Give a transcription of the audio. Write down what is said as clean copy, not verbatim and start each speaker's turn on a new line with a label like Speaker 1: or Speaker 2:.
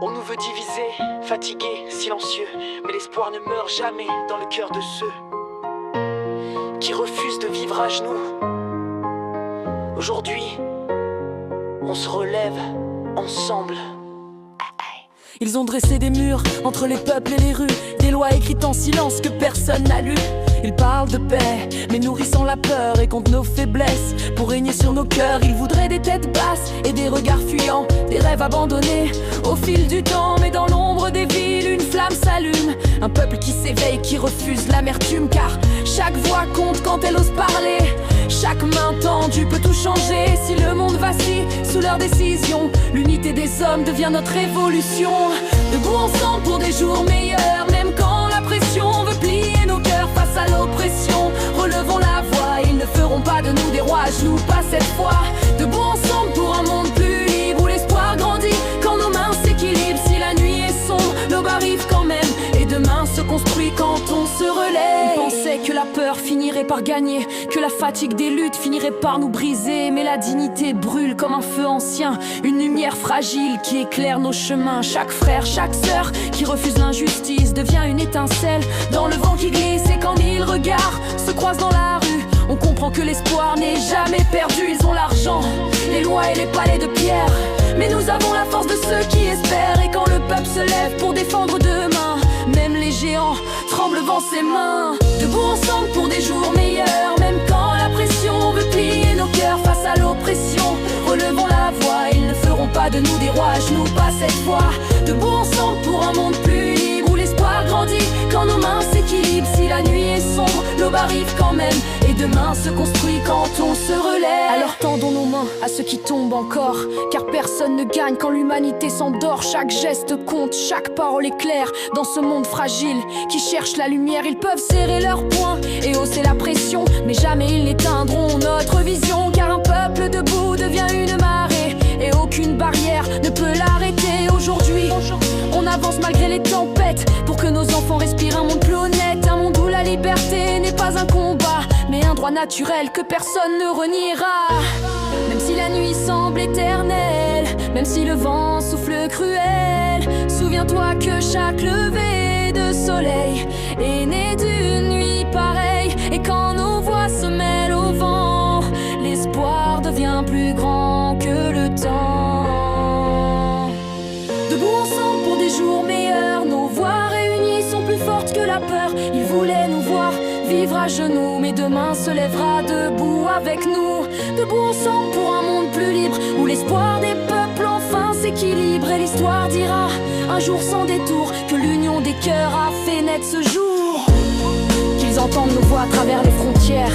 Speaker 1: On nous veut diviser, fatigués, silencieux, mais l'espoir ne meurt jamais dans le cœur de ceux qui refusent de vivre à genoux. Aujourd'hui, on se relève ensemble.
Speaker 2: Ils ont dressé des murs entre les peuples et les rues, des lois écrites en silence que personne n'a lues. Ils parlent de paix, mais nourrissant la peur et contre nos faiblesses. Pour régner sur nos cœurs, ils voudraient des têtes basses et des regards fuyants, des rêves abandonnés au fil du temps. Mais dans l'ombre des villes, une flamme s'allume. Un peuple qui s'éveille, qui refuse l'amertume, car chaque voix compte quand elle ose parler. Chaque main tendue peut tout changer. Si le monde vacille sous leurs décisions, l'unité des hommes devient notre révolution. Debout ensemble pour des jours meilleurs, même quand la pression veut plier nos cœurs face à l'oppression. Relevons la voix, ils ne feront pas de nous des rois à genoux, pas cette fois. Debout ensemble pour un monde plus libre, où l'espoir grandit quand nos mains s'équilibrent. Si la nuit est sombre, l'aube arrive quand même, et demain se construit quand on se relève. Ils pensaient que la peur finirait par gagner, que la fatigue des luttes finirait par nous briser. Mais la dignité brûle comme un feu ancien, une lumière fragile qui éclaire nos chemins. Chaque frère, chaque sœur qui refuse l'injustice devient une étincelle dans le vent qui glisse. Et quand mille regards se croisent dans la rue, on comprend que l'espoir n'est jamais perdu. Ils ont l'argent, les lois et les palais de pierre, mais nous avons la force de ceux qui espèrent. Et quand le peuple se lève pour défendre demain, même les géants tremblent devant ses mains. Debout ensemble pour des jours meilleurs, même quand la pression veut plier nos cœurs face à l'oppression. Relevons la voix, ils ne feront pas de nous des rois à genoux, pas cette fois. Debout ensemble pour un monde plus libre, où l'espoir grandit quand nos mains s'équilibrent. Si la nuit est sombre, l'aube arrive quand même, et demain se construit quand on se relève. Alors tendons nos mains à ceux qui tombent encore, car personne ne gagne quand l'humanité s'endort. Chaque geste compte, chaque parole est claire dans ce monde fragile qui cherche la lumière. Ils peuvent serrer leurs poings et hausser la pression, mais jamais ils n'éteindront notre vision. Car un peuple debout devient une marée, et aucune barrière ne peut l'arrêter. Aujourd'hui, on avance malgré les tempêtes, pour que nos enfants respirent un monde plus honnête. Un monde où la liberté n'est pas un combat, mais un droit naturel que personne ne reniera. Même si la nuit semble éternelle, même si le vent souffle cruel, souviens-toi que chaque lever de soleil est né d'une nuit pareille. Et quand nos voix se mêlent au vent, l'espoir devient plus grand que le temps. Debout ensemble pour des jours meilleurs, nos voix réunies sont plus fortes que la peur. Ils voulaient nous voir vivre à genoux, mais demain se lèvera debout avec nous. Debout ensemble pour un monde plus libre, où l'espoir des peuples enfin s'équilibre. Et l'histoire dira un jour sans détour que l'union des cœurs a fait naître ce jour. Qu'ils entendent nos voix à travers les frontières,